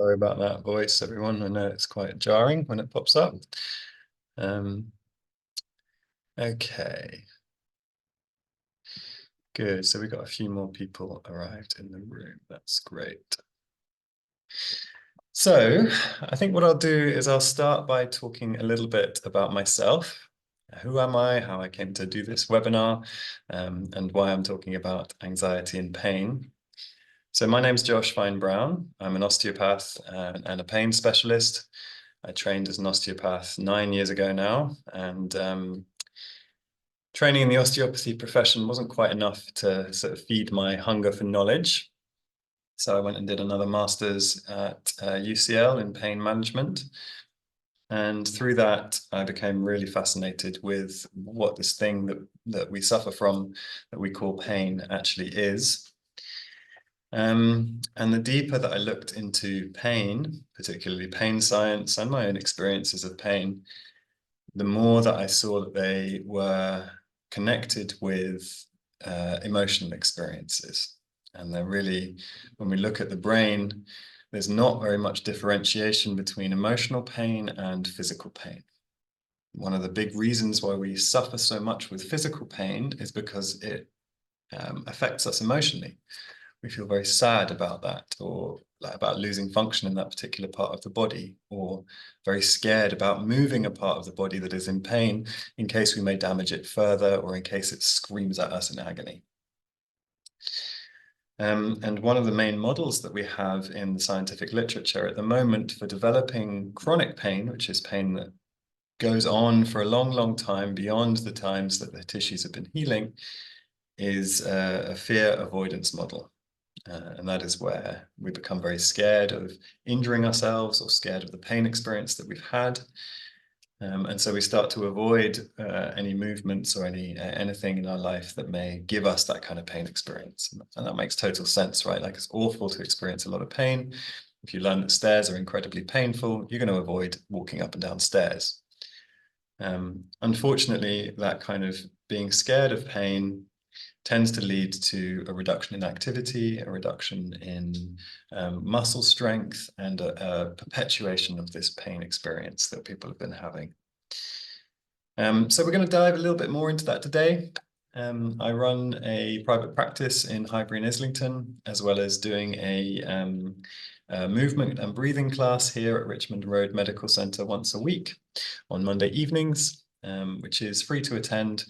Sorry about that voice, everyone. I know it's quite jarring when it pops up. Okay. Good. So we've got a few more people arrived in the room. That's great. So I think what I'll do is I'll start by talking a little bit about myself. Who am I, how I came to do this webinar, and why I'm talking about anxiety and pain. So my name's Josh Fein-Brown. I'm an osteopath and a pain specialist. I trained as an osteopath 9 years ago now, and training in the osteopathy profession wasn't quite enough to sort of feed my hunger for knowledge. So I went and did another master's at UCL in pain management. And through that, I became really fascinated with what this thing that we suffer from, that we call pain, actually is. And the deeper that I looked into pain, particularly pain science and my own experiences of pain, the more that I saw that they were connected with emotional experiences. And they're really, when we look at the brain, there's not very much differentiation between emotional pain and physical pain. One of the big reasons why we suffer so much with physical pain is because it affects us emotionally. We feel very sad about that, or about losing function in that particular part of the body, or very scared about moving a part of the body that is in pain in case we may damage it further, or in case it screams at us in agony. And one of the main models that we have in the scientific literature at the moment for developing chronic pain, which is pain that goes on for a long, long time beyond the times that the tissues have been healing, is a fear avoidance model. And that is where we become very scared of injuring ourselves or scared of the pain experience that we've had. And so we start to avoid any movements or anything in our life that may give us that kind of pain experience. And that makes total sense, right? Like, it's awful to experience a lot of pain. If you learn that stairs are incredibly painful, you're going to avoid walking up and down stairs. Unfortunately, that kind of being scared of pain tends to lead to a reduction in activity, a reduction in muscle strength, and a perpetuation of this pain experience that people have been having. So we're going to dive a little bit more into that today. I run a private practice in Highbury and Islington, as well as doing a movement and breathing class here at Richmond Road Medical Centre once a week on Monday evenings, which is free to attend.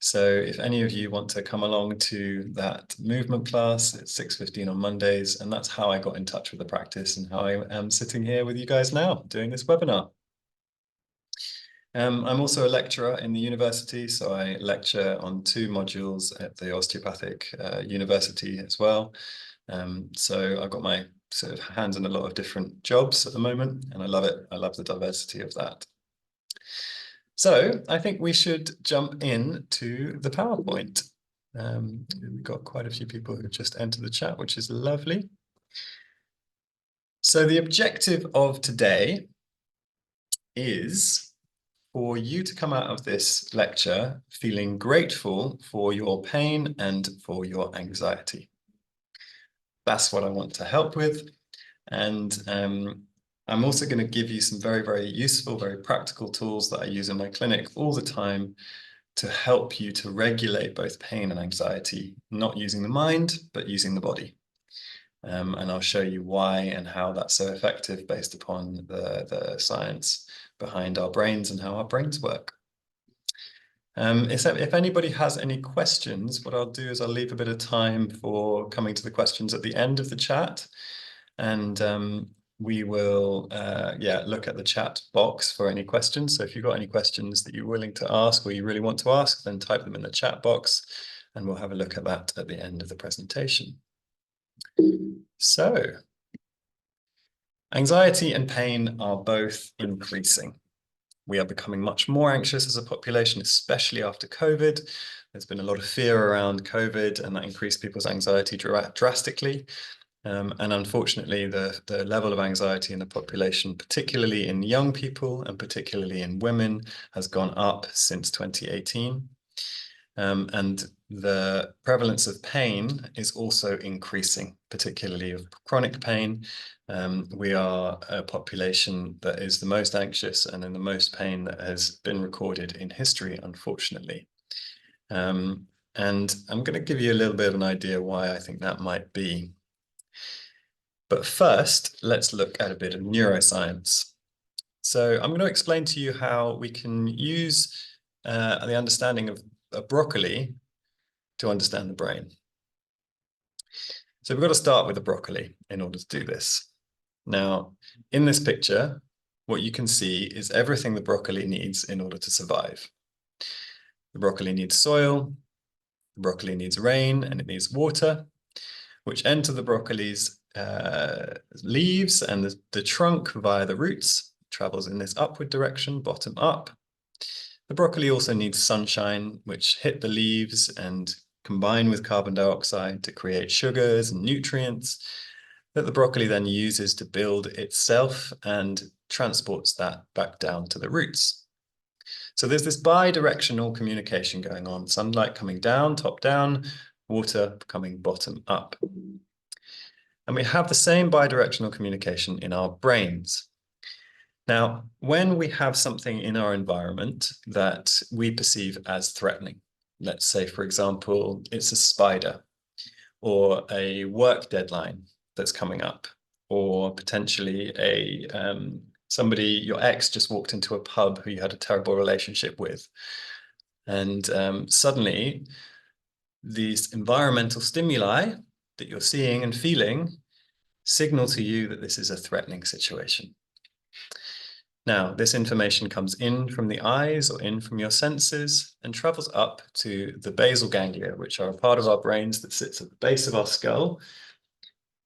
So if any of you want to come along to that movement class, it's 6:15 on Mondays, and that's how I got in touch with the practice and how I am sitting here with you guys now doing this webinar. I'm also a lecturer in the university, so I lecture on 2 modules at the Osteopathic University as well. So I've got my sort of hands in a lot of different jobs at the moment, and I love it. I love the diversity of that. So I think we should jump into the PowerPoint. We've got quite a few people who just entered the chat, which is lovely. So the objective of today is for you to come out of this lecture feeling grateful for your pain and for your anxiety. That's what I want to help with. And I'm also going to give you some very, very useful, very practical tools that I use in my clinic all the time to help you to regulate both pain and anxiety, not using the mind, but using the body. And I'll show you why and how that's so effective based upon the science behind our brains and how our brains work. If anybody has any questions, what I'll do is I'll leave a bit of time for coming to the questions at the end of the chat. And we will look at the chat box for any questions. So if you've got any questions that you're willing to ask or you really want to ask, then type them in the chat box and we'll have a look at that at the end of the presentation. So anxiety and pain are both increasing. We are becoming much more anxious as a population, especially after COVID. There's been a lot of fear around COVID, and that increased people's anxiety drastically. And unfortunately, the level of anxiety in the population, particularly in young people and particularly in women, has gone up since 2018. And the prevalence of pain is also increasing, particularly of chronic pain. We are a population that is the most anxious and in the most pain that has been recorded in history, unfortunately. And I'm going to give you a little bit of an idea why I think that might be. But first, let's look at a bit of neuroscience. So I'm going to explain to you how we can use the understanding of broccoli to understand the brain. So we've got to start with the broccoli in order to do this. Now, in this picture, what you can see is everything the broccoli needs in order to survive. The broccoli needs soil, the broccoli needs rain, and it needs water, which enter the broccoli's leaves and the trunk via the roots, travels in this upward direction, bottom up. The broccoli also needs sunshine, which hit the leaves and combine with carbon dioxide to create sugars and nutrients that the broccoli then uses to build itself and transports that back down to the roots. So there's this bi-directional communication going on, sunlight coming down, top down, water coming bottom up. And we have the same bi-directional communication in our brains. Now, when we have something in our environment that we perceive as threatening, let's say, for example, it's a spider or a work deadline that's coming up, or potentially somebody, your ex just walked into a pub who you had a terrible relationship with. And suddenly these environmental stimuli that you're seeing and feeling signal to you that this is a threatening situation. Now, this information comes in from the eyes or in from your senses and travels up to the basal ganglia, which are a part of our brains that sits at the base of our skull.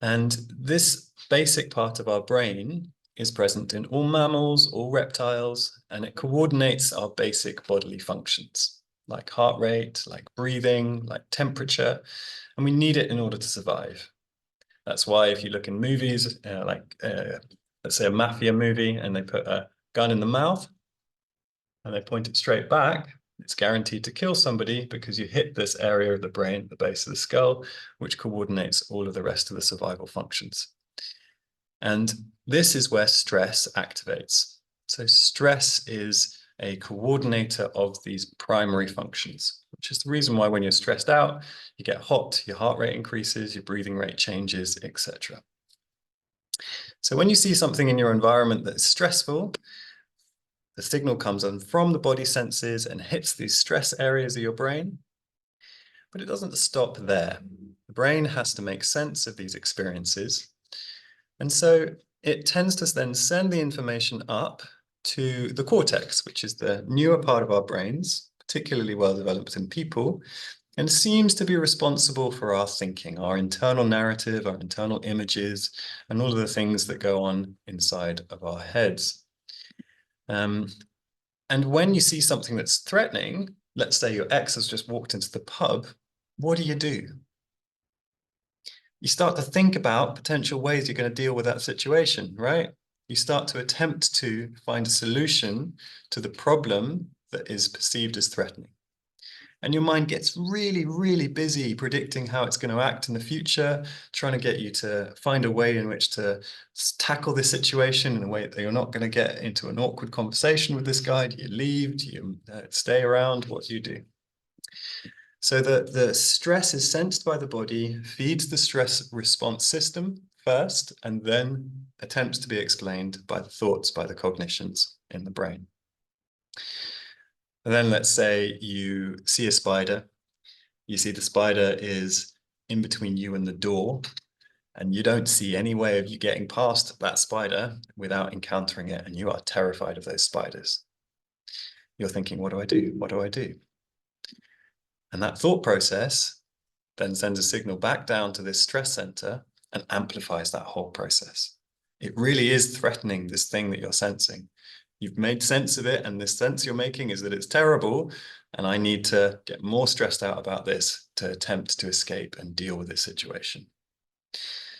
And this basic part of our brain is present in all mammals, all reptiles, and it coordinates our basic bodily functions, like heart rate, like breathing, like temperature, and we need it in order to survive. That's why if you look in movies, let's say a mafia movie, and they put a gun in the mouth and they point it straight back, it's guaranteed to kill somebody because you hit this area of the brain at the base of the skull, which coordinates all of the rest of the survival functions. And this is where stress activates. So stress is a coordinator of these primary functions, which is the reason why when you're stressed out, you get hot, your heart rate increases, your breathing rate changes, etc. So when you see something in your environment that's stressful, the signal comes in from the body senses and hits these stress areas of your brain, but it doesn't stop there. The brain has to make sense of these experiences. And so it tends to then send the information up to the cortex, which is the newer part of our brains, particularly well developed in people, and seems to be responsible for our thinking, our internal narrative, our internal images, and all of the things that go on inside of our heads. And when you see something that's threatening, let's say your ex has just walked into the pub, what do? You start to think about potential ways you're going to deal with that situation, right? You start to attempt to find a solution to the problem that is perceived as threatening. And your mind gets really, really busy predicting how it's going to act in the future, trying to get you to find a way in which to tackle this situation in a way that you're not going to get into an awkward conversation with this guy. Do you leave? Do you stay around? What do you do? So the stress is sensed by the body, feeds the stress response system first, and then attempts to be explained by the thoughts, by the cognitions in the brain. And then let's say you see a spider. You see the spider is in between you and the door, and you don't see any way of you getting past that spider without encountering it, and you are terrified of those spiders. You're thinking, what do I do? What do I do? And that thought process then sends a signal back down to this stress center and amplifies that whole process. It really is threatening, this thing that you're sensing. You've made sense of it, and this sense you're making is that it's terrible, and I need to get more stressed out about this to attempt to escape and deal with this situation.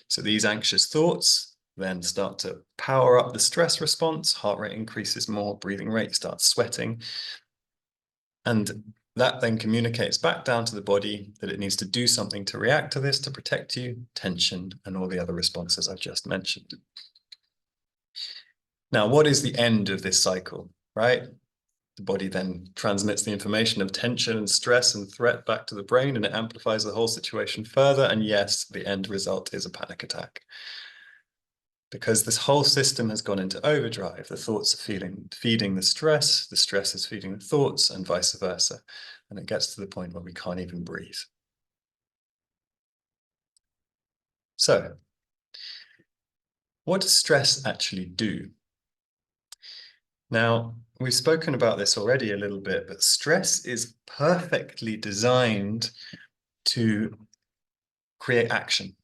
So these anxious thoughts then start to power up the stress response, heart rate increases more, breathing rate starts sweating. And That then communicates back down to the body that it needs to do something to react to this, to protect you, tension, and all the other responses I've just mentioned. Now, what is the end of this cycle, right? The body then transmits the information of tension and stress and threat back to the brain, and it amplifies the whole situation further. And yes, the end result is a panic attack. Because this whole system has gone into overdrive. The thoughts are feeding the stress is feeding the thoughts, and vice versa. And it gets to the point where we can't even breathe. So, what does stress actually do? Now, we've spoken about this already a little bit, but stress is perfectly designed to create action.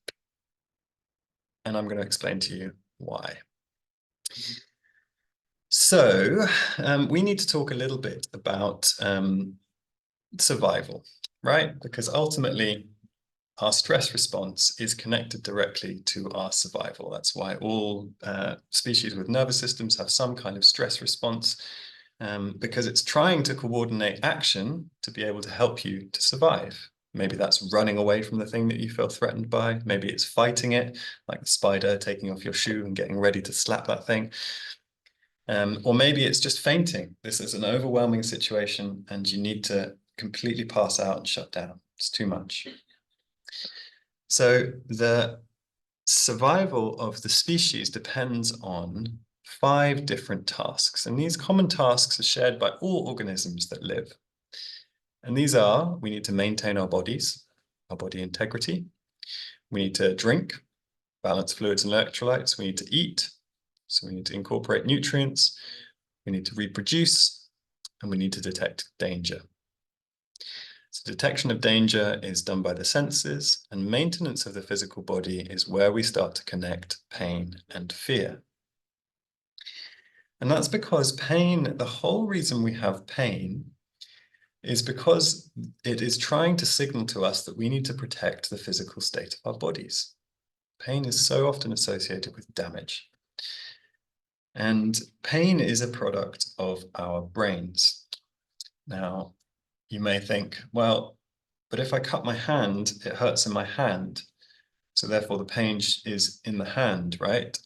And I'm going to explain to you why. So, we need to talk a little bit about survival, right? Because ultimately, our stress response is connected directly to our survival. That's why all species with nervous systems have some kind of stress response, because it's trying to coordinate action to be able to help you to survive. Maybe that's running away from the thing that you feel threatened by. Maybe it's fighting it, like the spider taking off your shoe and getting ready to slap that thing. Or maybe it's just fainting. This is an overwhelming situation and you need to completely pass out and shut down. It's too much. So the survival of the species depends on 5 different tasks. And these common tasks are shared by all organisms that live. And these are, we need to maintain our bodies, our body integrity. We need to drink, balance fluids and electrolytes. We need to eat. So we need to incorporate nutrients. We need to reproduce, and we need to detect danger. So detection of danger is done by the senses, and maintenance of the physical body is where we start to connect pain and fear. And that's because pain, the whole reason we have pain is because it is trying to signal to us that we need to protect the physical state of our bodies. Pain is so often associated with damage. And pain is a product of our brains. Now, you may think, well, but if I cut my hand, it hurts in my hand. So therefore the pain is in the hand, right?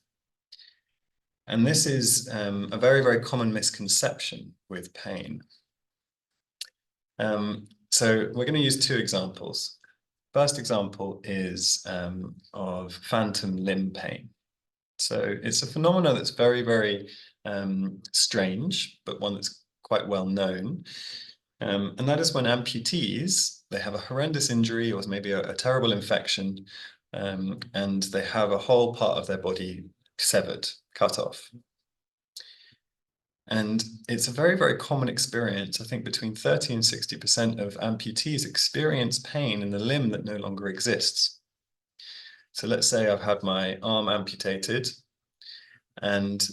And this is a very, very common misconception with pain. So we're going to use 2 examples. First example is of phantom limb pain. So it's a phenomenon that's very, very strange, but one that's quite well known. And that is when amputees, they have a horrendous injury or maybe a terrible infection, and they have a whole part of their body severed, cut off. And it's a very, very common experience. I think between 30 and 60% of amputees experience pain in the limb that no longer exists. So let's say I've had my arm amputated, and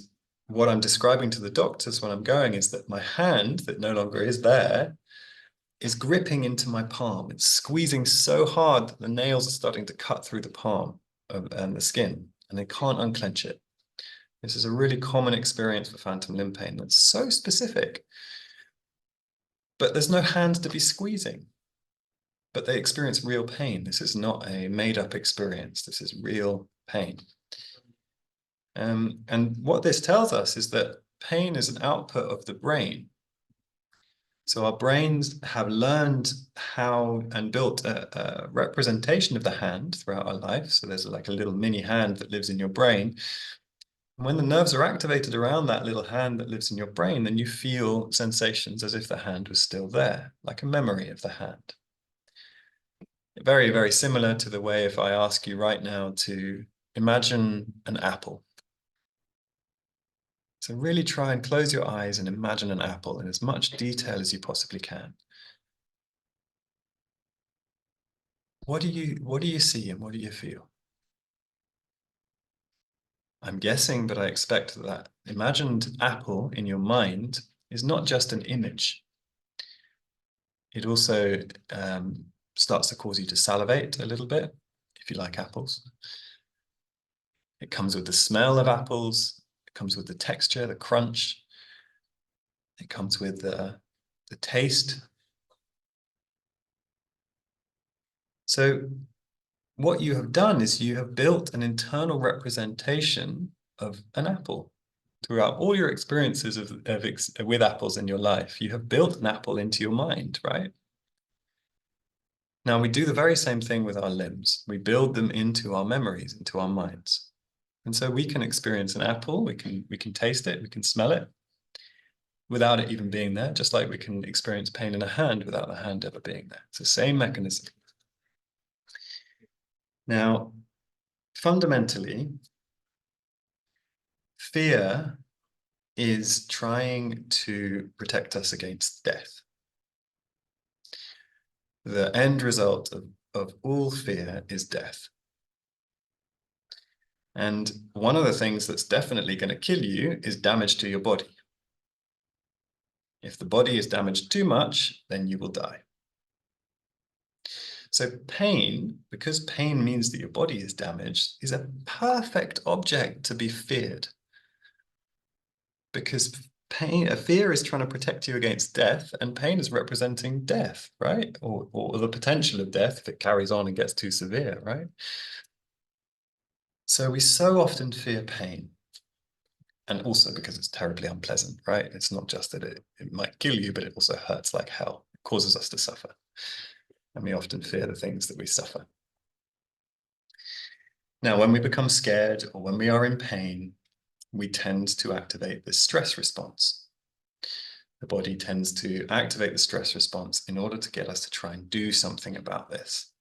what I'm describing to the doctors when I'm going is that my hand that no longer is there is gripping into my palm. It's squeezing so hard that the nails are starting to cut through the palm and the skin, and they can't unclench it. This is a really common experience for phantom limb pain that's so specific. But there's no hand to be squeezing. But they experience real pain. This is not a made-up experience. This is real pain. And what this tells us is that pain is an output of the brain. So our brains have learned how and built a representation of the hand throughout our life. So there's like a little mini hand that lives in your brain. And when the nerves are activated around that little hand that lives in your brain, then you feel sensations as if the hand was still there, like a memory of the hand. Very, very similar to the way if I ask you right now to imagine an apple. So really try and close your eyes and imagine an apple in as much detail as you possibly can. What do you see and what do you feel? I'm guessing, but I expect that imagined apple in your mind is not just an image. It also starts to cause you to salivate a little bit, if you like apples. It comes with the smell of apples. It comes with the texture, the crunch. It comes with the taste. So what you have done is you have built an internal representation of an apple. Throughout all your experiences with apples in your life, you have built an apple into your mind, right? Now we do the very same thing with our limbs. We build them into our memories, into our minds. And so we can experience an apple, we can taste it, we can smell it without it even being there, just like we can experience pain in a hand without the hand ever being there. It's the same mechanism. Now, fundamentally, fear is trying to protect us against death. The end result of all fear is death. And one of the things that's definitely going to kill you is damage to your body. If the body is damaged too much, then you will die. So pain, because pain means that your body is damaged, is a perfect object to be feared. Because fear is trying to protect you against death, and pain is representing death, right? Or the potential of death if it carries on and gets too severe, right? So we so often fear pain. And also because it's terribly unpleasant, right? It's not just that it might kill you, but it also hurts like hell. It causes us to suffer. And we often fear the things that we suffer. Now, when we become scared or when we are in pain, we tend to activate this stress response. The body tends to activate the stress response in order to get us to try and do something about this.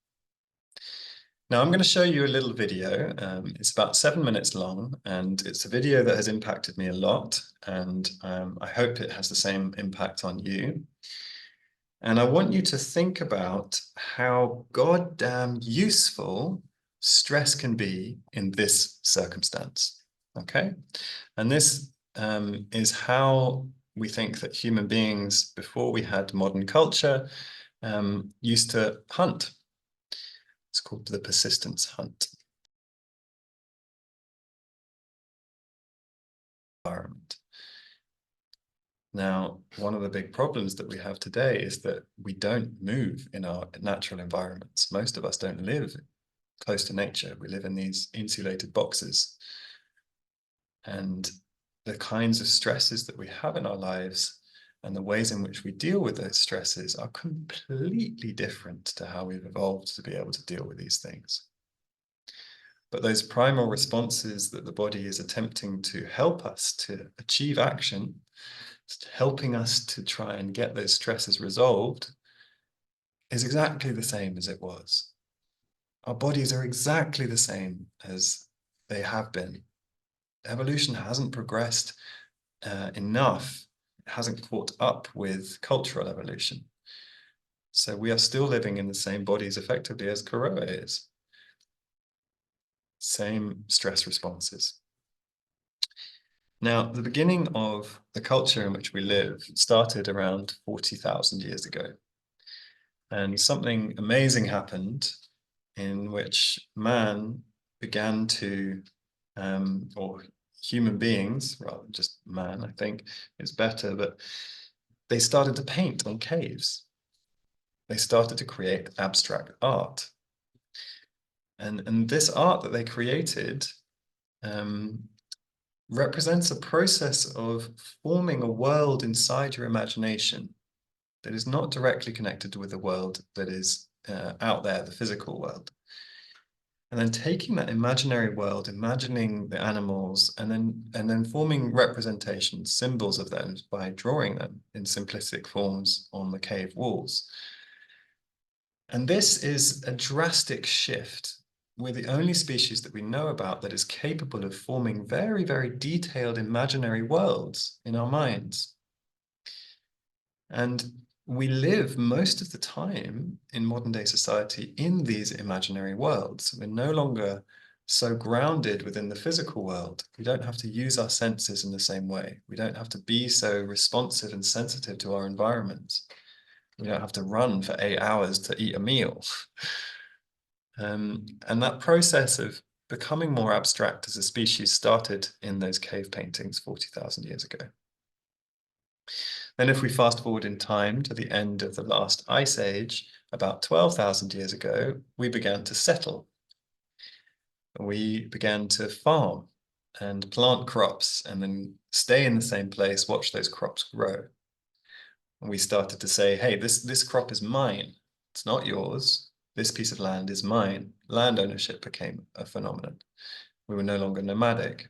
Now, I'm going to show you a little video. It's about 7 minutes long, and it's a video that has impacted me a lot, and I hope it has the same impact on you. And I want you to think about how goddamn useful stress can be in this circumstance, okay? And this is how we think that human beings, before we had modern culture, used to hunt. It's called the persistence hunt. Environment. Now, one of the big problems that we have today is that we don't move in our natural environments. Most of us don't live close to nature. We live in these insulated boxes. And the kinds of stresses that we have in our lives and the ways in which we deal with those stresses are completely different to how we've evolved to be able to deal with these things. But those primal responses that the body is attempting to help us to achieve action, helping us to try and get those stresses resolved, is exactly the same as it was. Our bodies are exactly the same as they have been. Evolution hasn't progressed enough. It hasn't caught up with cultural evolution. So we are still living in the same bodies effectively as Koroa is. Same stress responses. Now, the beginning of the culture in which we live started around 40,000 years ago. And something amazing happened in which man began to, or human beings, rather than just man, I think is better, but they started to paint on caves. They started to create abstract art. And this art that they created represents a process of forming a world inside your imagination that is not directly connected with the world that is out there, the physical world. And then taking that imaginary world, imagining the animals, and then forming representations, symbols of them by drawing them in simplistic forms on the cave walls. And this is a drastic shift. We're the only species that we know about that is capable of forming very, very detailed imaginary worlds in our minds. And we live most of the time in modern day society in these imaginary worlds. We're no longer so grounded within the physical world. We don't have to use our senses in the same way. We don't have to be so responsive and sensitive to our environment. We don't have to run for 8 hours to eat a meal. And that process of becoming more abstract as a species started in those cave paintings 40,000 years ago. Then if we fast forward in time to the end of the last ice age, about 12,000 years ago, we began to settle. We began to farm and plant crops and then stay in the same place, watch those crops grow. And we started to say, hey, this crop is mine. It's not yours. This piece of land is mine. Land ownership became a phenomenon. We were no longer nomadic.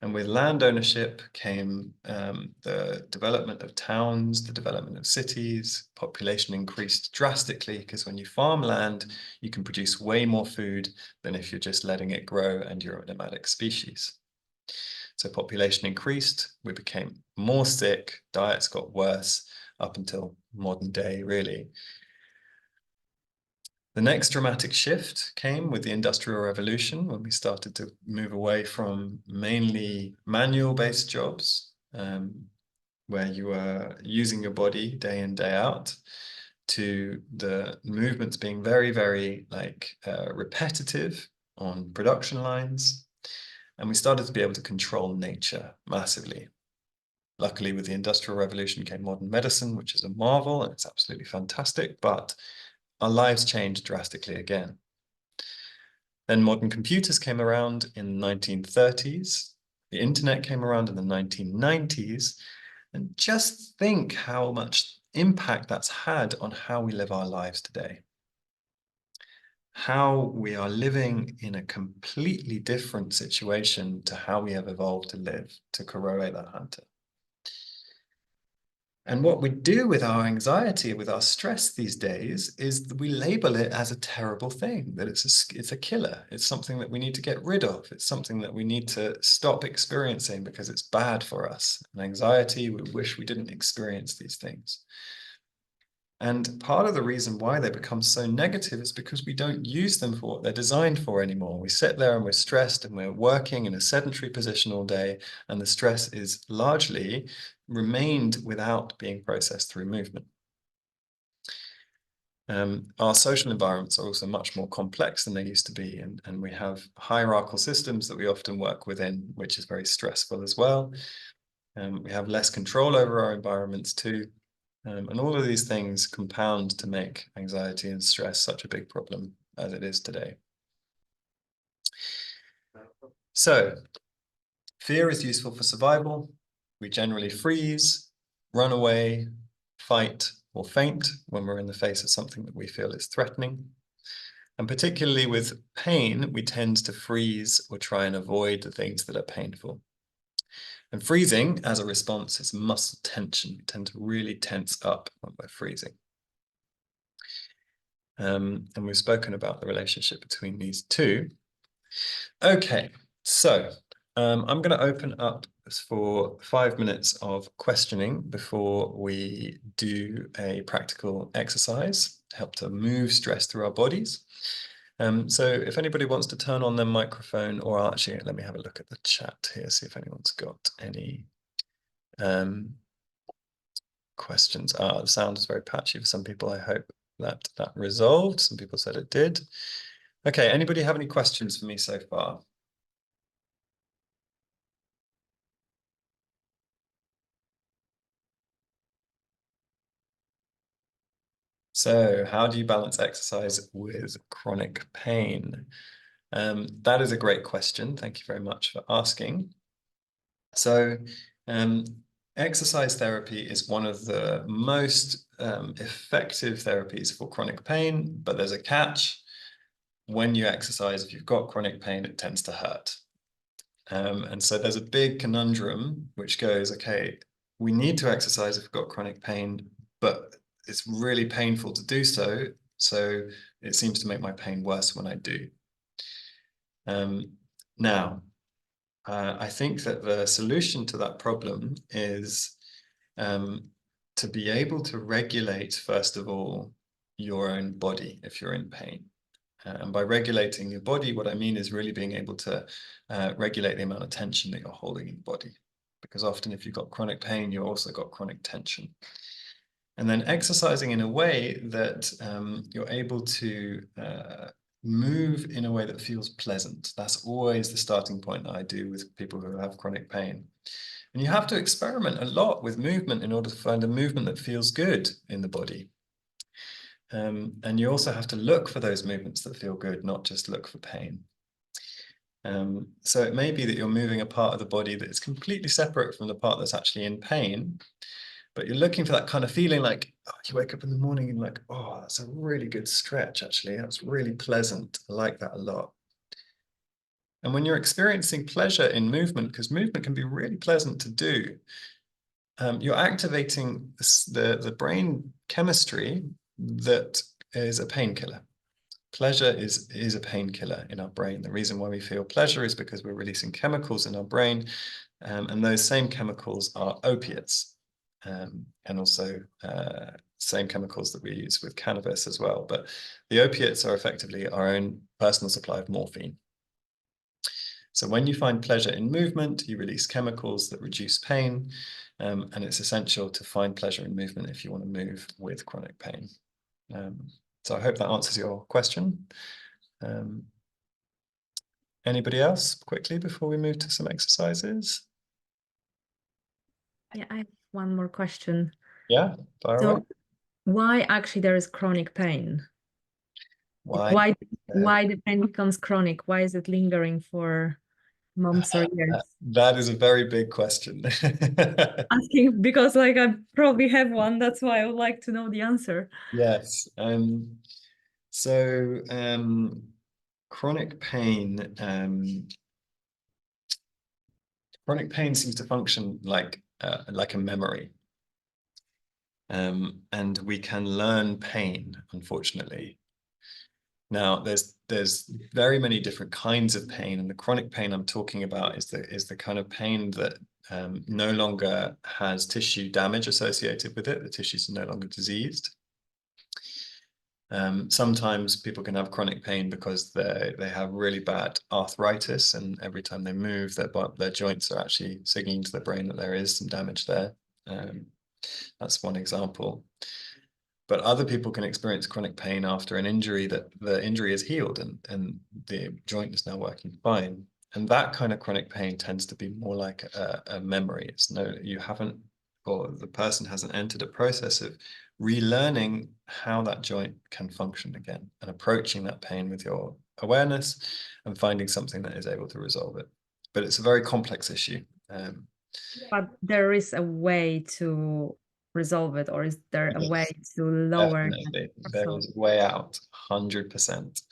And with land ownership came the development of towns, the development of cities. Population increased drastically because when you farm land, you can produce way more food than if you're just letting it grow and you're a nomadic species. So population increased, we became more sick, diets got worse up until modern day, really. The next dramatic shift came with the Industrial Revolution, when we started to move away from mainly manual-based jobs, where you are using your body day in, day out, to the movements being very, very repetitive on production lines. And we started to be able to control nature massively. Luckily, with the Industrial Revolution came modern medicine, which is a marvel, and it's absolutely fantastic, but our lives changed drastically again. Then modern computers came around in the 1930s. The internet came around in the 1990s. And just think how much impact that's had on how we live our lives today. How we are living in a completely different situation to how we have evolved to live, to Koroe the hunter. And what we do with our anxiety, with our stress these days, is that we label it as a terrible thing, that it's a killer. It's something that we need to get rid of. It's something that we need to stop experiencing because it's bad for us. And anxiety, we wish we didn't experience these things. And part of the reason why they become so negative is because we don't use them for what they're designed for anymore. We sit there and we're stressed and we're working in a sedentary position all day, and the stress is largely remained without being processed through movement. Our social environments are also much more complex than they used to be, and we have hierarchical systems that we often work within, which is very stressful as well. We have less control over our environments too. And all of these things compound to make anxiety and stress such a big problem as it is today. So, fear is useful for survival. We generally freeze, run away, fight, or faint when we're in the face of something that we feel is threatening. And particularly with pain, we tend to freeze or try and avoid the things that are painful. And freezing, as a response, is muscle tension. We tend to really tense up when we're freezing. And we've spoken about the relationship between these two. Okay, so I'm going to open up for 5 minutes of questioning before we do a practical exercise to help to move stress through our bodies. So if anybody wants to turn on their microphone, or actually, let me have a look at the chat here, see if anyone's got any questions. The sound is very patchy for some people. I hope that resolved. Some people said it did. Okay, anybody have any questions for me so far? So how do you balance exercise with chronic pain? That is a great question. Thank you very much for asking. So exercise therapy is one of the most effective therapies for chronic pain, but there's a catch. When you exercise, if you've got chronic pain, it tends to hurt. And so there's a big conundrum which goes, okay, we need to exercise if we've got chronic pain, but it's really painful to do so. So it seems to make my pain worse when I do. Now, I think that the solution to that problem is to be able to regulate, first of all, your own body if you're in pain. And by regulating your body, what I mean is really being able to regulate the amount of tension that you're holding in the body. Because often if you've got chronic pain, you've also got chronic tension. And then exercising in a way that you're able to move in a way that feels pleasant. That's always the starting point that I do with people who have chronic pain. And you have to experiment a lot with movement in order to find a movement that feels good in the body. And you also have to look for those movements that feel good, not just look for pain. So it may be that you're moving a part of the body that is completely separate from the part that's actually in pain, but you're looking for that kind of feeling like, oh, you wake up in the morning and like, oh, that's a really good stretch, actually. That's really pleasant. I like that a lot. And when you're experiencing pleasure in movement, because movement can be really pleasant to do, you're activating the brain chemistry that is a painkiller. Pleasure is a painkiller in our brain. The reason why we feel pleasure is because we're releasing chemicals in our brain, and those same chemicals are opiates, and also same chemicals that we use with cannabis as well. But the opiates are effectively our own personal supply of morphine. So when you find pleasure in movement, you release chemicals that reduce pain, and it's essential to find pleasure in movement if you want to move with chronic pain. So I hope that answers your question. Anybody else quickly before we move to some exercises? Yeah, I have one more question. Yeah, fire away. So why actually there is chronic pain? Why? Why the pain becomes chronic? Why is it lingering for months or years? That is a very big question. Asking because like I probably have one. That's why I would like to know the answer. Yes. So chronic pain seems to function like a memory. And we can learn pain, unfortunately. Now, there's very many different kinds of pain, and the chronic pain I'm talking about is the kind of pain that no longer has tissue damage associated with it. The tissues are no longer diseased. Sometimes people can have chronic pain because they have really bad arthritis, and every time they move, their joints are actually signaling to the brain that there is some damage there. That's one example. But other people can experience chronic pain after an injury that the injury is healed and the joint is now working fine. And that kind of chronic pain tends to be more like a memory. It's you haven't, or the person hasn't entered a process of relearning how that joint can function again and approaching that pain with your awareness and finding something that is able to resolve it. But it's a very complex issue. But there is a way to resolve it, or is there a way to lower Definitely, it? there is a way out, 100%.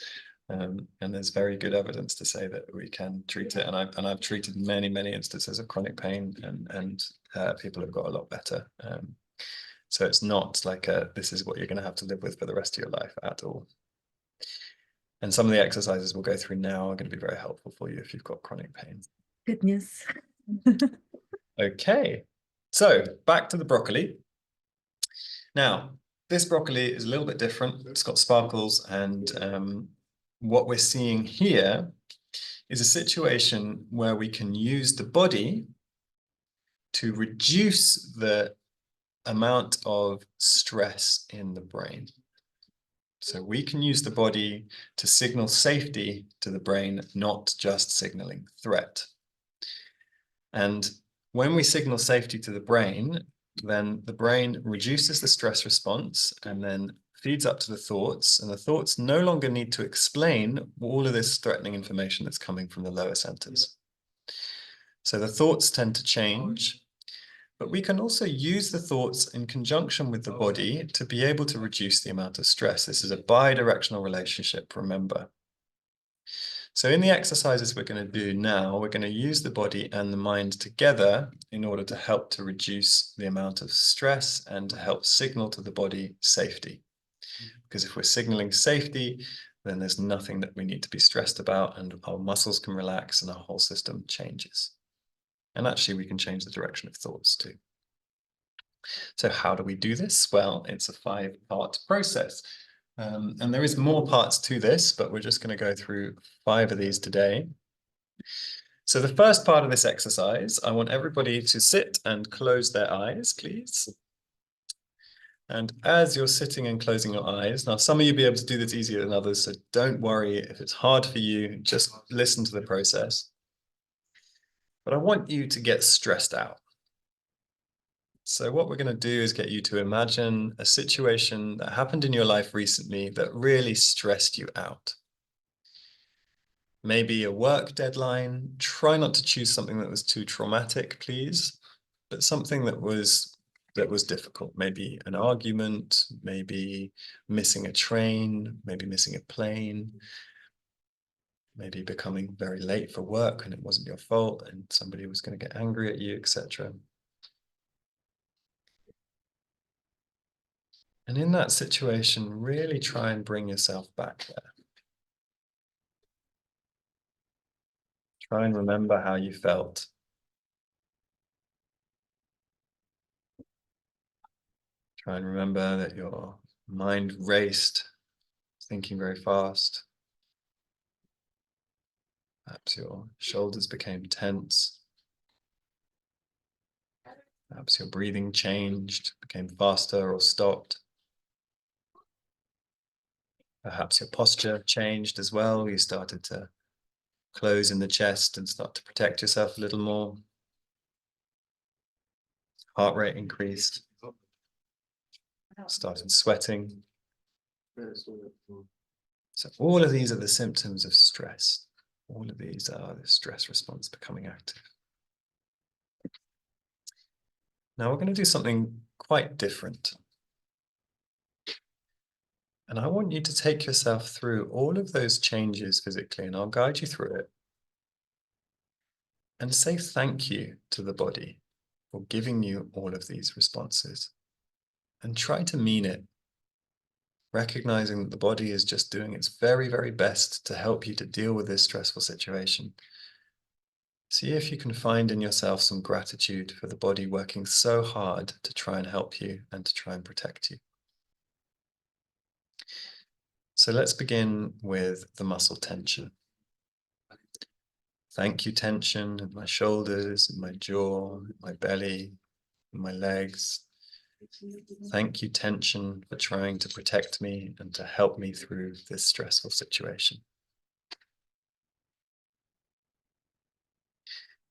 And there's very good evidence to say that we can treat it. And I've treated many instances of chronic pain, and people have got a lot better. So it's not like this is what you're going to have to live with for the rest of your life at all. And some of the exercises we'll go through now are going to be very helpful for you if you've got chronic pain. Good news. Okay, so back to the broccoli. Now, this broccoli is a little bit different. It's got sparkles, and what we're seeing here is a situation where we can use the body to reduce the amount of stress in the brain. So we can use the body to signal safety to the brain, not just signaling threat. And when we signal safety to the brain, then the brain reduces the stress response and then feeds up to the thoughts, and the thoughts no longer need to explain all of this threatening information that's coming from the lower centers. So the thoughts tend to change, but we can also use the thoughts in conjunction with the body to be able to reduce the amount of stress. This is a bi-directional relationship, remember. So in the exercises we're going to do now, we're going to use the body and the mind together in order to help to reduce the amount of stress and to help signal to the body safety. Because if we're signaling safety, then there's nothing that we need to be stressed about, and our muscles can relax and our whole system changes. And actually, we can change the direction of thoughts too. So how do we do this? Well, it's a 5-part process. And there is more parts to this, but we're just going to go through 5 of these today. So the first part of this exercise, I want everybody to sit and close their eyes, please. And as you're sitting and closing your eyes, now some of you will be able to do this easier than others, so don't worry if it's hard for you, just listen to the process. But I want you to get stressed out. So what we're going to do is get you to imagine a situation that happened in your life recently that really stressed you out. Maybe a work deadline. Try not to choose something that was too traumatic, please, but something that was difficult. Maybe an argument, maybe missing a train, maybe missing a plane, maybe becoming very late for work and it wasn't your fault and somebody was going to get angry at you, etc. And in that situation, really try and bring yourself back there. Try and remember how you felt. Try and remember that your mind raced, thinking very fast. Perhaps your shoulders became tense. Perhaps your breathing changed, became faster or stopped. Perhaps your posture changed as well. You started to close in the chest and start to protect yourself a little more. Heart rate increased. Started sweating. So all of these are the symptoms of stress. All of these are the stress response becoming active. Now we're going to do something quite different. And I want you to take yourself through all of those changes physically, and I'll guide you through it. And say thank you to the body for giving you all of these responses. And try to mean it, recognizing that the body is just doing its very, very best to help you to deal with this stressful situation. See if you can find in yourself some gratitude for the body working so hard to try and help you and to try and protect you. So let's begin with the muscle tension. Thank you tension in my shoulders, in my jaw, in my belly, in my legs. Thank you tension for trying to protect me and to help me through this stressful situation.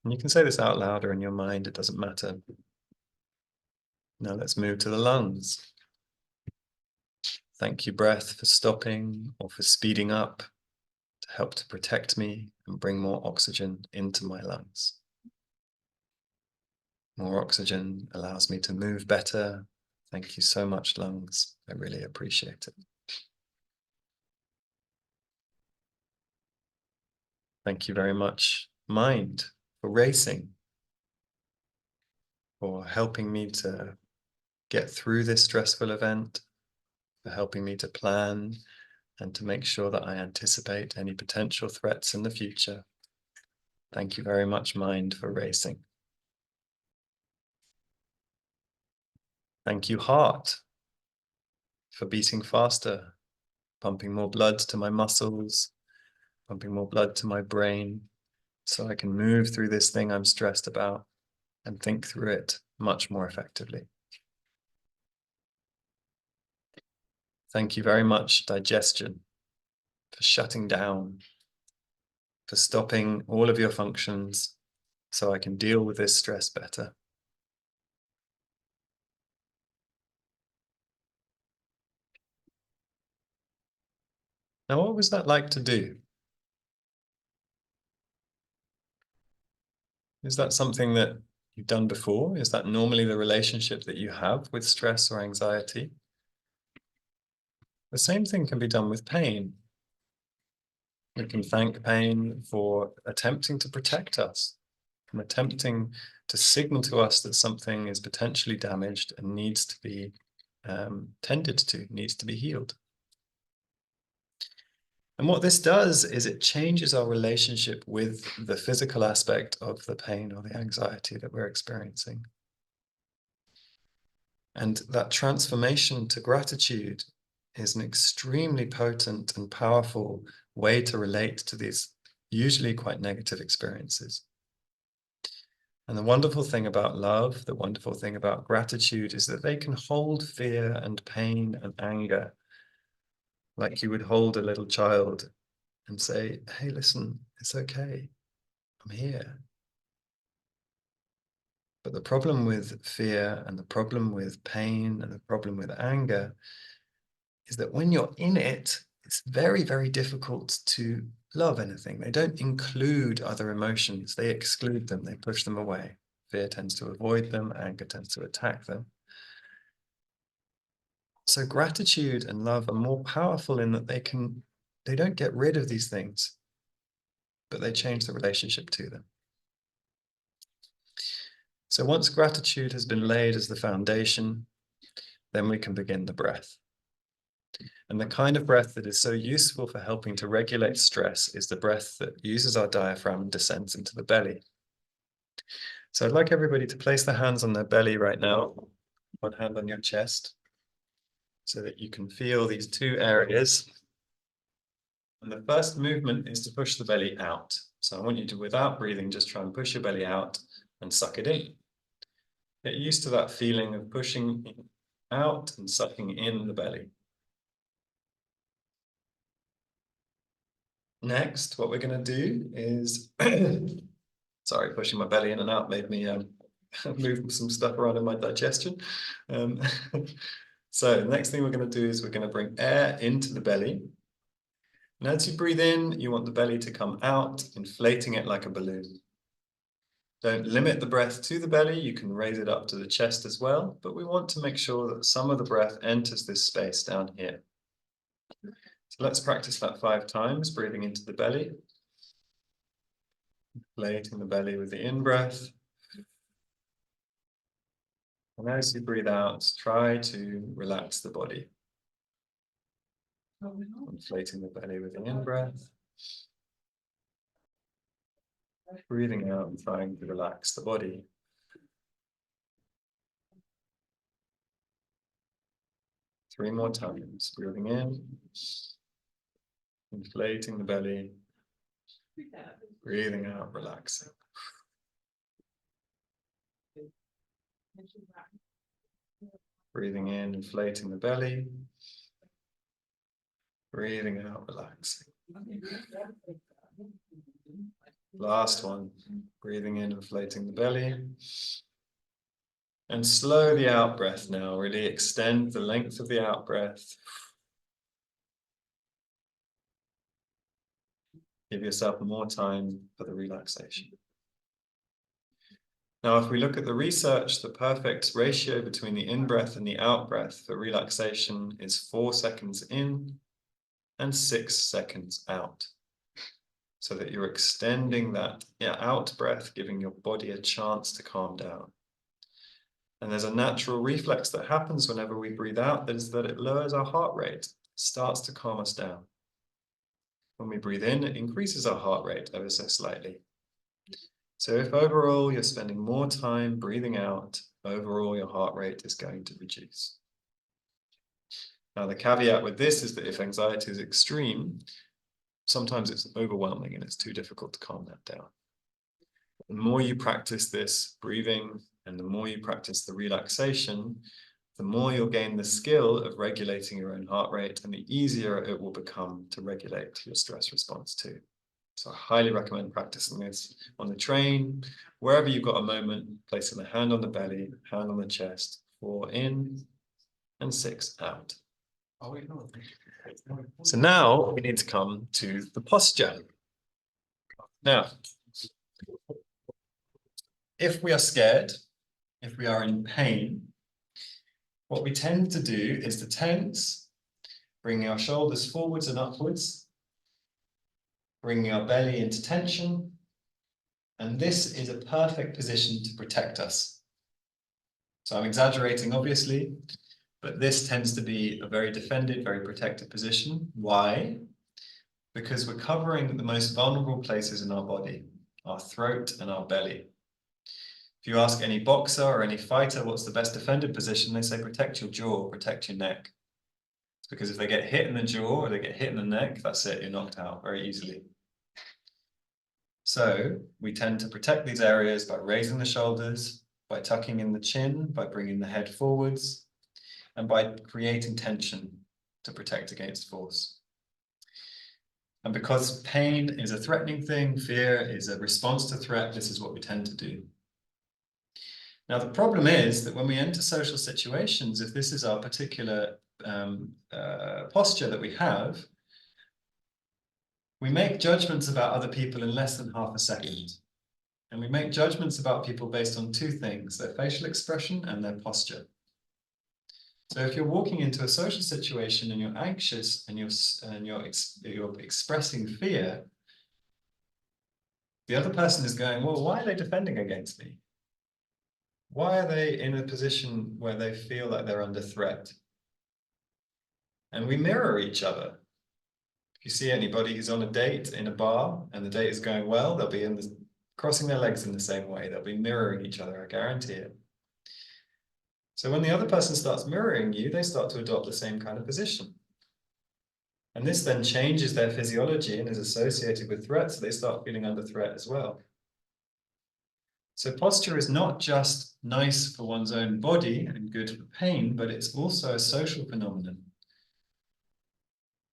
And you can say this out loud or in your mind, it doesn't matter. Now let's move to the lungs. Thank you, breath, for stopping or for speeding up to help to protect me and bring more oxygen into my lungs. More oxygen allows me to move better. Thank you so much, lungs. I really appreciate it. Thank you very much, mind, for racing, for helping me to get through this stressful event, for helping me to plan and to make sure that I anticipate any potential threats in the future. Thank you very much, mind, for racing. Thank you, heart, for beating faster, pumping more blood to my muscles, pumping more blood to my brain, so I can move through this thing I'm stressed about and think through it much more effectively. Thank you very much, digestion, for shutting down, for stopping all of your functions so I can deal with this stress better. Now, what was that like to do? Is that something that you've done before? Is that normally the relationship that you have with stress or anxiety? The same thing can be done with pain. We can thank pain for attempting to protect us, from attempting to signal to us that something is potentially damaged and needs to be tended to, needs to be healed. And what this does is it changes our relationship with the physical aspect of the pain or the anxiety that we're experiencing. And that transformation to gratitude is an extremely potent and powerful way to relate to these usually quite negative experiences. And the wonderful thing about love, the wonderful thing about gratitude is that they can hold fear and pain and anger like you would hold a little child and say, hey, listen, it's okay. I'm here. But the problem with fear and the problem with pain and the problem with anger is that when you're in it, it's very, very difficult to love anything. They don't include other emotions. They exclude them. They push them away. Fear tends to avoid them. Anger tends to attack them. So gratitude and love are more powerful in that they don't get rid of these things, but they change the relationship to them. So once gratitude has been laid as the foundation, then we can begin the breath. And the kind of breath that is so useful for helping to regulate stress is the breath that uses our diaphragm and descends into the belly. So I'd like everybody to place their hands on their belly right now, one hand on your chest, so that you can feel these two areas. And the first movement is to push the belly out. So I want you to, without breathing, just try and push your belly out and suck it in. Get used to that feeling of pushing out and sucking in the belly. Next, what we're going to do is, sorry, pushing my belly in and out made me move some stuff around in my digestion. So the next thing we're going to do is we're going to bring air into the belly. And as you breathe in, you want the belly to come out, inflating it like a balloon. Don't limit the breath to the belly. You can raise it up to the chest as well, but we want to make sure that some of the breath enters this space down here. So let's practice that 5 times, breathing into the belly, inflating the belly with the in-breath. And as you breathe out, try to relax the body. Inflating the belly with the in-breath. Breathing out and trying to relax the body. Three more times, breathing in, inflating the belly, breathing out, relaxing. Breathing in, inflating the belly, breathing out, relaxing. Last one, breathing in, inflating the belly. And slow the out breath now, really extend the length of the out breath. Give yourself more time for the relaxation. Now, if we look at the research, the perfect ratio between the in-breath and the out-breath for relaxation is 4 seconds in and 6 seconds out. So that you're extending that out breath, giving your body a chance to calm down. And there's a natural reflex that happens whenever we breathe out, that is that it lowers our heart rate, starts to calm us down. When we breathe in, it increases our heart rate ever so slightly. So if overall you're spending more time breathing out, overall your heart rate is going to reduce. Now the caveat with this is that if anxiety is extreme, sometimes it's overwhelming and it's too difficult to calm that down. The more you practice this breathing and the more you practice the relaxation, the more you'll gain the skill of regulating your own heart rate and the easier it will become to regulate your stress response too. So I highly recommend practicing this on the train, wherever you've got a moment, placing the hand on the belly, hand on the chest, 4 in and 6 out. So now we need to come to the posture. Now, if we are scared, if we are in pain, what we tend to do is to tense, bringing our shoulders forwards and upwards, bringing our belly into tension, and this is a perfect position to protect us. So I'm exaggerating, obviously, but this tends to be a very defended, very protected position. Why? Because we're covering the most vulnerable places in our body, our throat and our belly. If you ask any boxer or any fighter what's the best defended position, they say protect your jaw, protect your neck. It's because if they get hit in the jaw or they get hit in the neck, that's it, you're knocked out very easily. So we tend to protect these areas by raising the shoulders, by tucking in the chin, by bringing the head forwards, and by creating tension to protect against force. And because pain is a threatening thing, fear is a response to threat, this is what we tend to do. Now, the problem is that when we enter social situations, if this is our particular posture that we have, we make judgments about other people in less than half a second. And we make judgments about people based on two things, their facial expression and their posture. So if you're walking into a social situation and you're anxious and you're expressing fear, the other person is going, well, why are they defending against me? Why are they in a position where they feel like they're under threat? And we mirror each other. If you see anybody who's on a date in a bar and the date is going well, they'll be crossing their legs in the same way. They'll be mirroring each other, I guarantee it. So when the other person starts mirroring you, they start to adopt the same kind of position. And this then changes their physiology and is associated with threat, so they start feeling under threat as well. So posture is not just nice for one's own body and good for pain, but it's also a social phenomenon.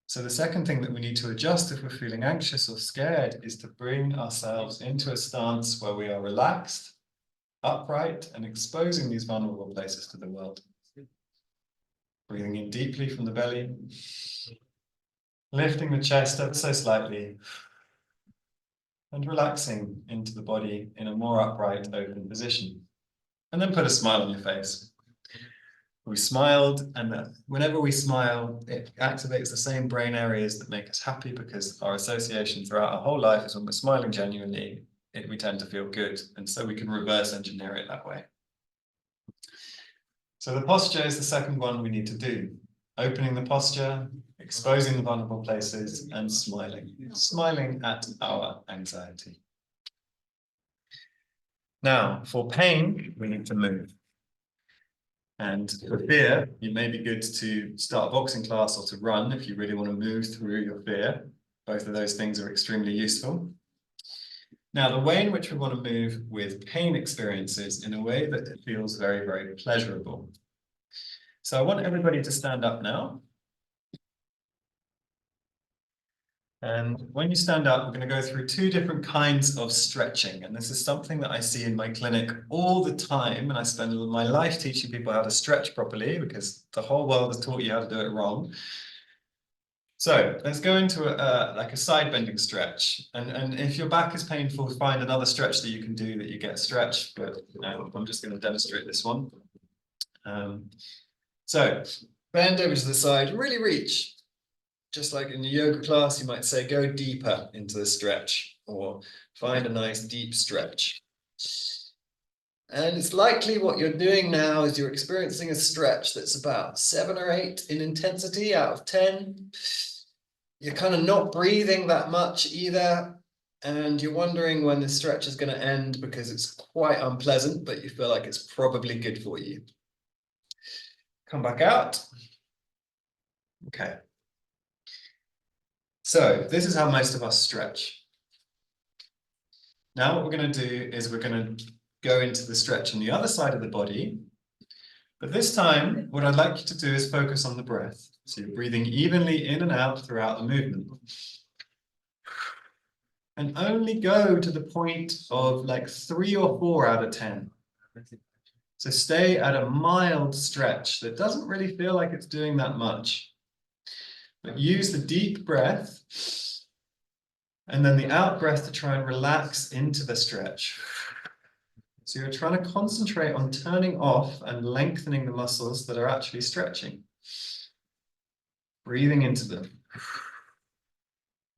So the second thing that we need to adjust if we're feeling anxious or scared is to bring ourselves into a stance where we are relaxed, upright, and exposing these vulnerable places to the world. Breathing in deeply from the belly, lifting the chest ever so slightly, and relaxing into the body in a more upright, open position. And then put a smile on your face. We smiled, and whenever we smile, it activates the same brain areas that make us happy, because our association throughout our whole life is when we're smiling genuinely, we tend to feel good. And so we can reverse engineer it that way. So the posture is the second one we need to do. Opening the posture, exposing the vulnerable places, and smiling. Smiling at our anxiety. Now, for pain, we need to move. And for fear, it may be good to start a boxing class or to run if you really want to move through your fear. Both of those things are extremely useful. Now, the way in which we want to move with pain experiences in a way that it feels very, very pleasurable. So I want everybody to stand up now. And when you stand up, we're going to go through two different kinds of stretching. And this is something that I see in my clinic all the time. And I spend my life teaching people how to stretch properly, because the whole world has taught you how to do it wrong. So let's go into like a side bending stretch. And if your back is painful, find another stretch that you can do that you get stretched. But I'm just going to demonstrate this one. So bend over to the side, really reach. Just like in a yoga class, you might say, go deeper into the stretch, or find a nice deep stretch. And it's likely what you're doing now is you're experiencing a stretch that's about 7 or 8 in intensity out of 10. You're kind of not breathing that much either. And you're wondering when the stretch is going to end, because it's quite unpleasant, but you feel like it's probably good for you. Come back out. Okay. So this is how most of us stretch. Now what we're going to do is we're going to go into the stretch on the other side of the body. But this time, what I'd like you to do is focus on the breath. So you're breathing evenly in and out throughout the movement. And only go to the point of like 3 or 4 out of 10. So stay at a mild stretch that doesn't really feel like it's doing that much. But use the deep breath and then the out breath to try and relax into the stretch. So you're trying to concentrate on turning off and lengthening the muscles that are actually stretching. Breathing into them.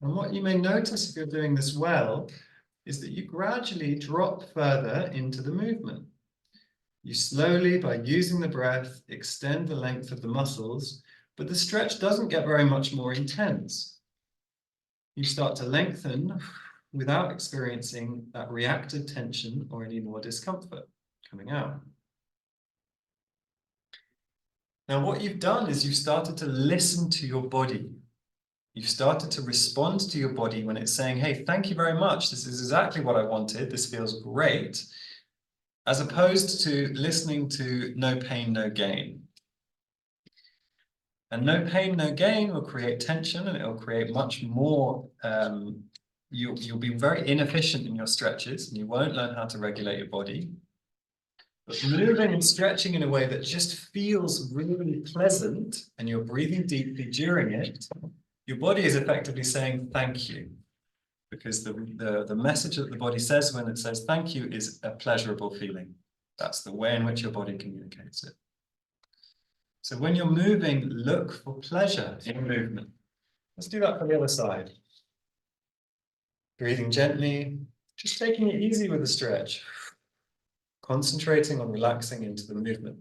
And what you may notice if you're doing this well is that you gradually drop further into the movement. You slowly, by using the breath, extend the length of the muscles, but the stretch doesn't get very much more intense. You start to lengthen without experiencing that reactive tension or any more discomfort coming out. Now, what you've done is you've started to listen to your body. You've started to respond to your body when it's saying, hey, thank you very much. This is exactly what I wanted. This feels great. As opposed to listening to no pain, no gain. And no pain, no gain will create tension, and it will create much more, you'll be very inefficient in your stretches, and you won't learn how to regulate your body. But moving and stretching in a way that just feels really pleasant and you're breathing deeply during it, your body is effectively saying thank you. Because the message that the body says when it says thank you is a pleasurable feeling. That's the way in which your body communicates it. So when you're moving, look for pleasure in movement. Let's do that for the other side. Breathing gently, just taking it easy with the stretch. Concentrating on relaxing into the movement.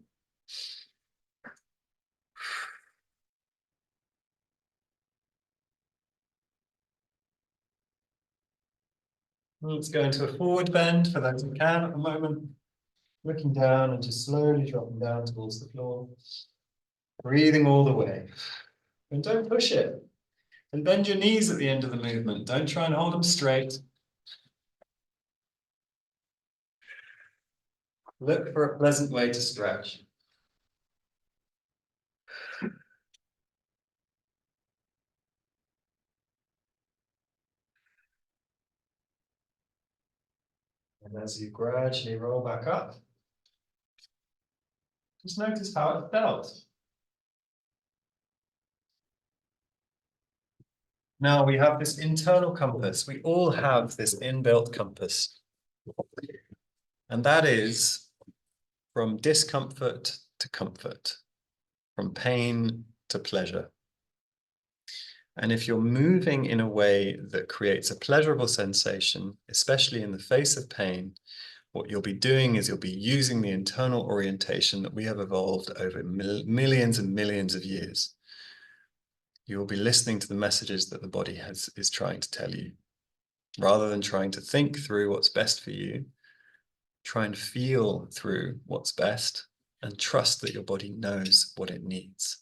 Let's go into a forward bend for those who can at the moment. Looking down and just slowly dropping down towards the floor. Breathing all the way. And don't push it. And bend your knees at the end of the movement. Don't try and hold them straight. Look for a pleasant way to stretch. And as you gradually roll back up, just notice how it felt. Now we have this internal compass. We all have this inbuilt compass. And that is from discomfort to comfort, from pain to pleasure. And if you're moving in a way that creates a pleasurable sensation, especially in the face of pain, what you'll be doing is you'll be using the internal orientation that we have evolved over millions and millions of years. You'll be listening to the messages that the body is trying to tell you. Rather than trying to think through what's best for you, try and feel through what's best and trust that your body knows what it needs.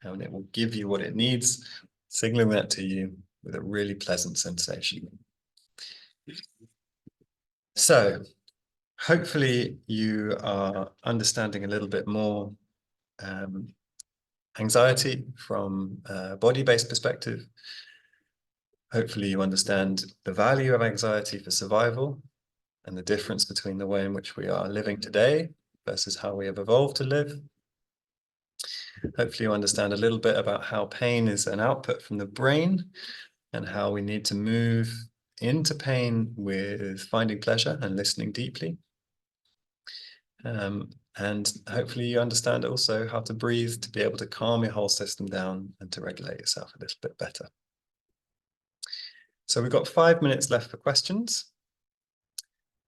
And it will give you what it needs, signaling that to you with a really pleasant sensation. So, hopefully you are understanding a little bit more anxiety from a body-based perspective. Hopefully you understand the value of anxiety for survival and the difference between the way in which we are living today versus how we have evolved to live. Hopefully you understand a little bit about how pain is an output from the brain and how we need to move into pain with finding pleasure and listening deeply. And hopefully you understand also how to breathe to be able to calm your whole system down and to regulate yourself a little bit better. So we've got 5 minutes left for questions,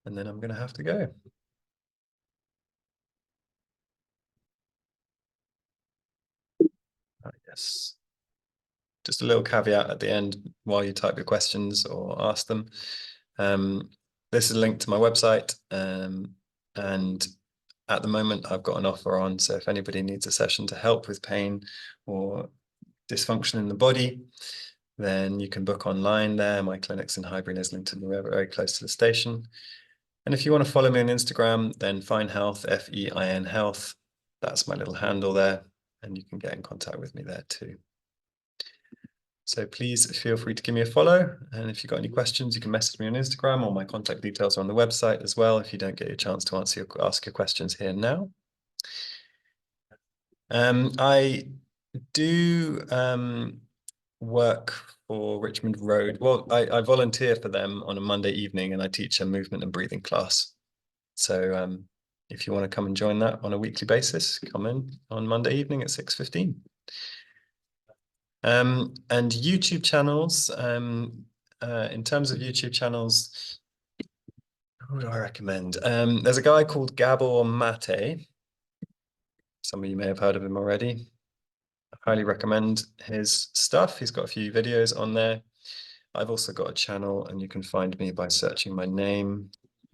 and then I'm going to have to go. Yes. Just a little caveat at the end while you type your questions or ask them. This is a link to my website, and at the moment I've got an offer on, so if anybody needs a session to help with pain or dysfunction in the body, then you can book online there. My clinic's in Highbury and Islington, we're very close to the station. And if you want to follow me on Instagram, then Fein Health, F-E-I-N Health. That's my little handle there, and you can get in contact with me there too. So please feel free to give me a follow. And if you've got any questions, you can message me on Instagram, or my contact details are on the website as well if you don't get your chance to ask your questions here now. I do work for Richmond Road. Well, I volunteer for them on a Monday evening, and I teach a movement and breathing class. So if you want to come and join that on a weekly basis, come in on Monday evening at 6:15. And YouTube channels, in terms of YouTube channels, who do I recommend? There's a guy called Gabor Mate. Some of you may have heard of him already. I highly recommend his stuff. He's got a few videos on there. I've also got a channel, and you can find me by searching my name.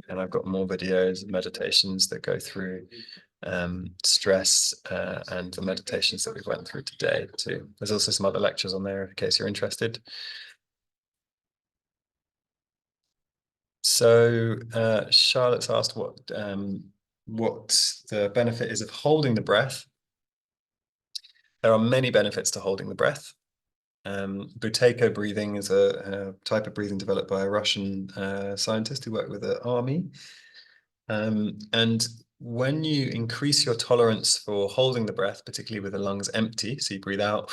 And I've got more videos and meditations that go through stress and the meditations that we went through today too. There's also some other lectures on there in case you're interested. So Charlotte's asked what the benefit is of holding the breath. There are many benefits to holding the breath. Buteyko breathing is a type of breathing developed by a Russian scientist who worked with the army. And when you increase your tolerance for holding the breath, particularly with the lungs empty, so you breathe out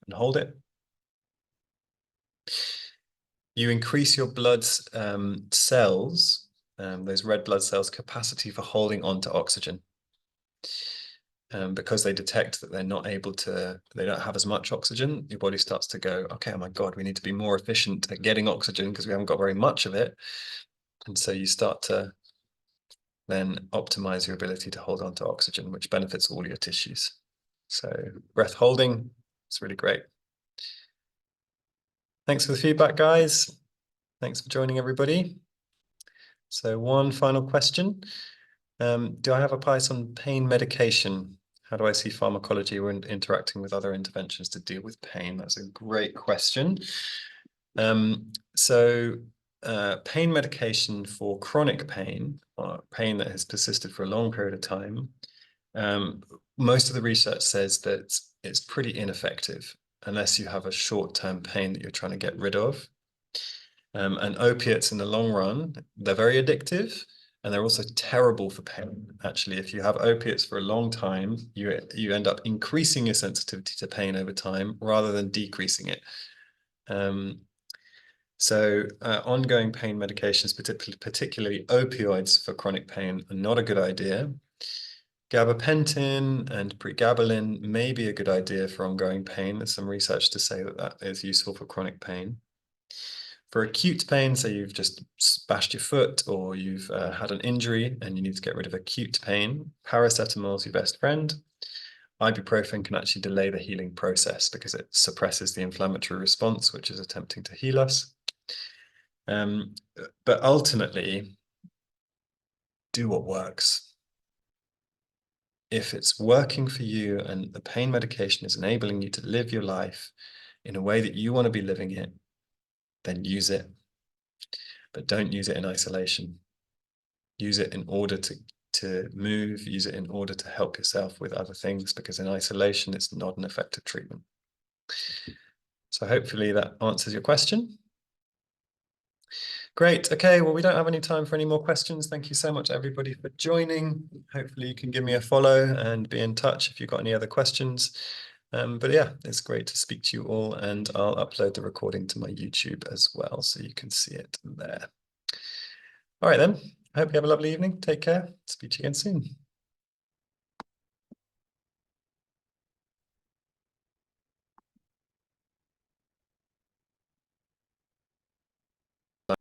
and hold it, you increase your blood's cells, those red blood cells' capacity for holding on to oxygen. Because they detect that they're not able to, they don't have as much oxygen, your body starts to go, okay, oh my God, we need to be more efficient at getting oxygen because we haven't got very much of it. And so you start to then optimize your ability to hold on to oxygen, which benefits all your tissues. So breath holding, it's really great. Thanks for the feedback, guys. Thanks for joining, everybody. So one final question. Do I have advice on pain medication? How do I see pharmacology when interacting with other interventions to deal with pain? That's a great question. Pain medication for chronic pain, or pain that has persisted for a long period of time, most of the research says that it's pretty ineffective unless you have a short-term pain that you're trying to get rid of. And opiates in the long run, they're very addictive, and they're also terrible for pain. Actually, if you have opiates for a long time, you end up increasing your sensitivity to pain over time rather than decreasing it. Ongoing pain medications, particularly opioids for chronic pain, are not a good idea. Gabapentin and pregabalin may be a good idea for ongoing pain. There's some research to say that that is useful for chronic pain. For acute pain, so you've just bashed your foot or you've had an injury and you need to get rid of acute pain, paracetamol is your best friend. Ibuprofen can actually delay the healing process because it suppresses the inflammatory response, which is attempting to heal us. But ultimately, do what works. If it's working for you and the pain medication is enabling you to live your life in a way that you want to be living it, then use it. But don't use it in isolation. Use it in order to move, use it in order to help yourself with other things, because in isolation, it's not an effective treatment. So hopefully that answers your question. Great. Okay, well, we don't have any time for any more questions. Thank you so much, everybody, for joining. Hopefully you can give me a follow and be in touch if you've got any other questions. But yeah, it's great to speak to you all, and I'll upload the recording to my YouTube as well, so you can see it there. All right, then. I hope you have a lovely evening. Take care. Speak to you again soon.